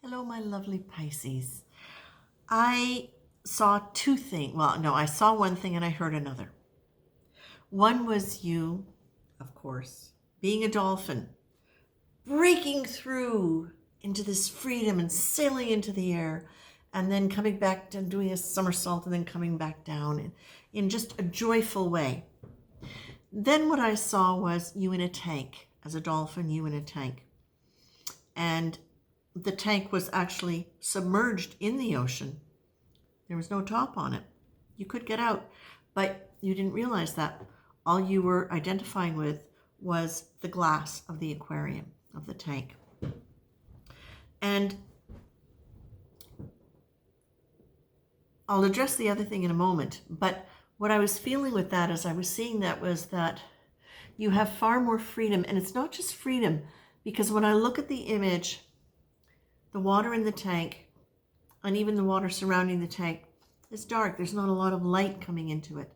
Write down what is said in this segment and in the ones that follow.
Hello, my lovely Pisces. I saw two things. Well, no, I saw one thing and I heard another. One was you, of course, being a dolphin, breaking through into this freedom and sailing into the air, and then coming back and doing a somersault and then coming back down in just a joyful way. Then what I saw was you in a tank, as a dolphin, you in a tank. And the tank was actually submerged in the ocean. There was no top on it. You could get out, but you didn't realize that. All you were identifying with was the glass of the aquarium, of the tank. And I'll address the other thing in a moment, but what I was feeling with that as I was seeing that was that you have far more freedom, and it's not just freedom, because when I look at the image, the water in the tank, and even the water surrounding the tank, is dark. There's not a lot of light coming into it.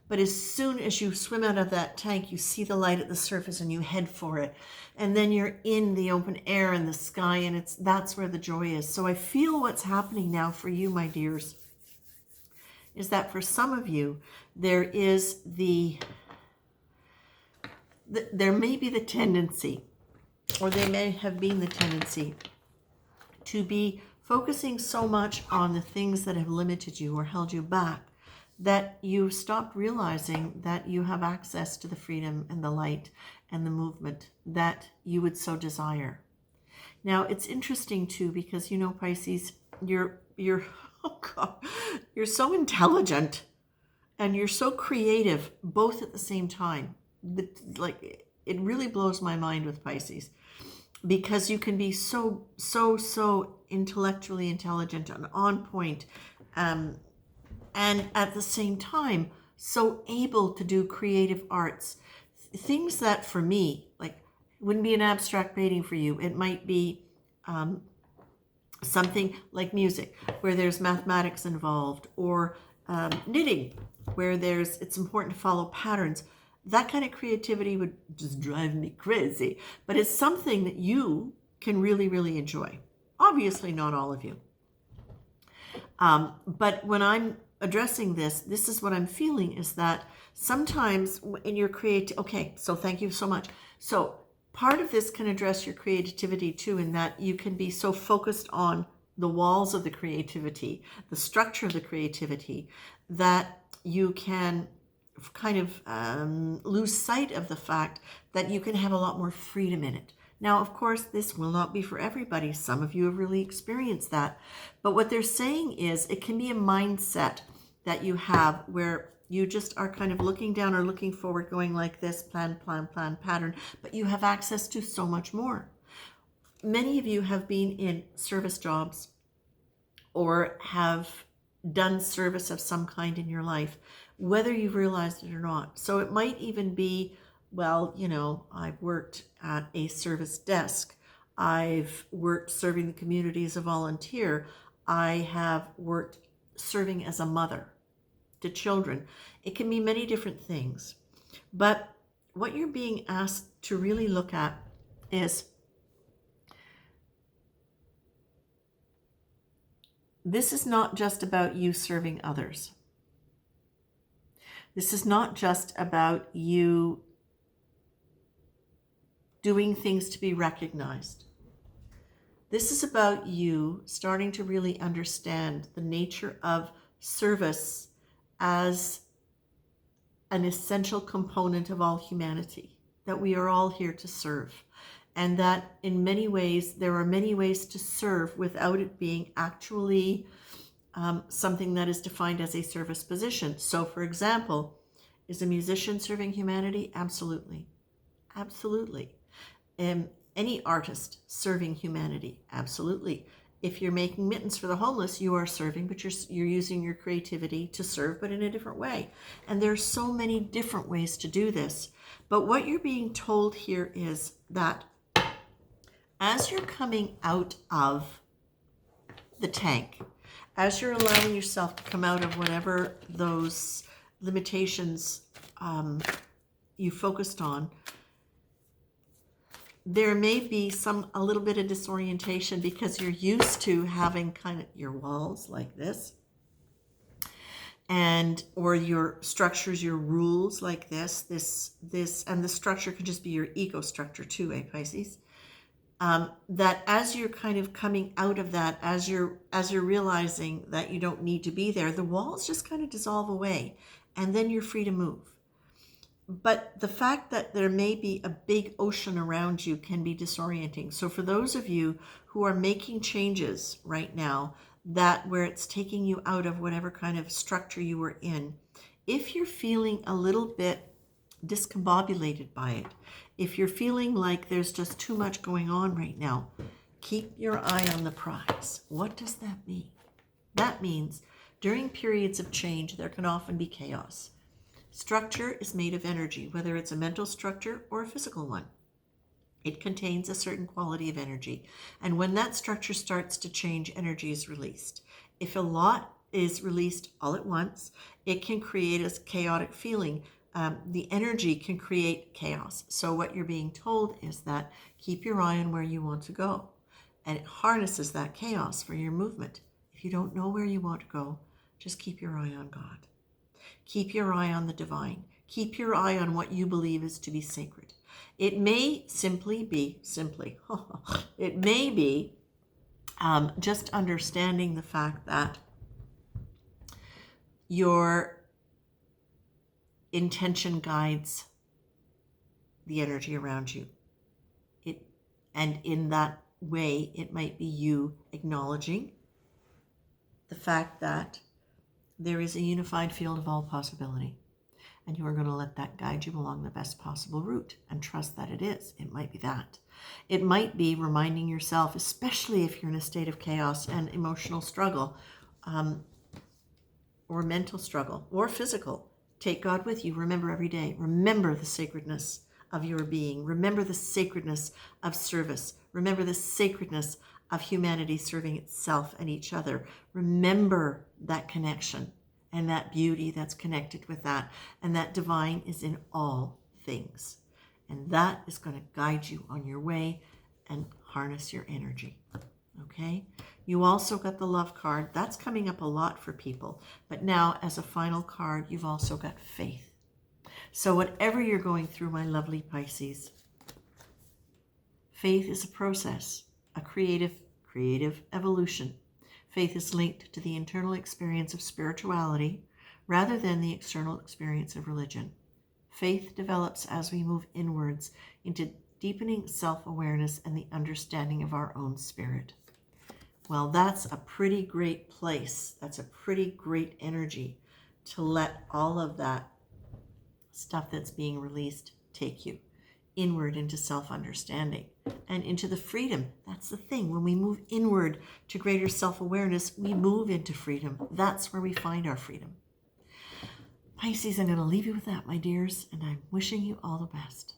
But as soon as you swim out of that tank, you see the light at the surface and you head for it. And then you're in the open air and the sky, and that's where the joy is. So I feel what's happening now for you, my dears, is that for some of you, there may be the tendency, or there may have been the tendency, to be focusing so much on the things that have limited you or held you back that you stopped realizing that you have access to the freedom and the light and the movement that you would so desire. Now, it's interesting too, because Pisces, you're oh God, you're so intelligent and you're so creative both at the same time. It really blows my mind with Pisces, because you can be so intellectually intelligent and on point, and at the same time so able to do creative arts, things that for me wouldn't be an abstract painting. For you it might be something like music where there's mathematics involved, or knitting where it's important to follow patterns. That kind of creativity would just drive me crazy, but it's something that you can really, really enjoy. Obviously, not all of you. But when I'm addressing this is what I'm feeling, is that sometimes in your okay, so thank you so much. So part of this can address your creativity too, in that you can be so focused on the walls of the creativity, the structure of the creativity, that you can kind of lose sight of the fact that you can have a lot more freedom in it. Now, of course, this will not be for everybody. Some of you have really experienced that. But what they're saying is it can be a mindset that you have where you just are kind of looking down or looking forward, going like this, plan, pattern, but you have access to so much more. Many of you have been in service jobs or have done service of some kind in your life, whether you've realized it or not. So it might even be, well, I've worked at a service desk. I've worked serving the community as a volunteer. I have worked serving as a mother to children. It can be many different things. But what you're being asked to really look at is, this is not just about you serving others. This is not just about you doing things to be recognized. This is about you starting to really understand the nature of service as an essential component of all humanity, that we are all here to serve, and that in many ways, there are many ways to serve without it being actually something that is defined as a service position. So, for example, is a musician serving humanity? Absolutely. Absolutely. Any artist serving humanity? Absolutely. If you're making mittens for the homeless, you are serving, but you're using your creativity to serve, but in a different way. And there are so many different ways to do this. But what you're being told here is that as you're coming out of the tank, as you're allowing yourself to come out of whatever those limitations you focused on, there may be a little bit of disorientation because you're used to having kind of your walls like this, and or your structures, your rules like this, and the structure could just be your ego structure too, Pisces. That as you're kind of coming out of that, as you're realizing that you don't need to be there, the walls just kind of dissolve away, and then you're free to move. But the fact that there may be a big ocean around you can be disorienting. So for those of you who are making changes right now, that where it's taking you out of whatever kind of structure you were in, if you're feeling a little bit discombobulated by it, if you're feeling like there's just too much going on right now, keep your eye on the prize. What does that mean? That means during periods of change, there can often be chaos. Structure is made of energy, whether it's a mental structure or a physical one. It contains a certain quality of energy. And when that structure starts to change, energy is released. If a lot is released all at once, it can create a chaotic feeling. The energy can create chaos. So what you're being told is that keep your eye on where you want to go. And it harnesses that chaos for your movement. If you don't know where you want to go, just keep your eye on God. Keep your eye on the divine. Keep your eye on what you believe is to be sacred. It may simply be, it may be just understanding the fact that your intention guides the energy around you. And in that way, it might be you acknowledging the fact that there is a unified field of all possibility, and you are going to let that guide you along the best possible route and trust that it is. It might be that. It might be reminding yourself, especially if you're in a state of chaos and emotional struggle, or mental struggle, or physical. Take God with you. Remember every day. Remember the sacredness of your being. Remember the sacredness of service. Remember the sacredness of humanity serving itself and each other. Remember that connection and that beauty that's connected with that. And that divine is in all things. And that is going to guide you on your way and harness your energy. Okay? You also got the love card. That's coming up a lot for people. But now, as a final card, you've also got faith. So whatever you're going through, my lovely Pisces, faith is a process, a creative evolution. Faith is linked to the internal experience of spirituality rather than the external experience of religion. Faith develops as we move inwards into deepening self-awareness and the understanding of our own spirit. Well, that's a pretty great place. That's a pretty great energy to let all of that stuff that's being released take you inward into self-understanding and into the freedom. That's the thing. When we move inward to greater self-awareness, we move into freedom. That's where we find our freedom. Pisces, I'm going to leave you with that, my dears, and I'm wishing you all the best.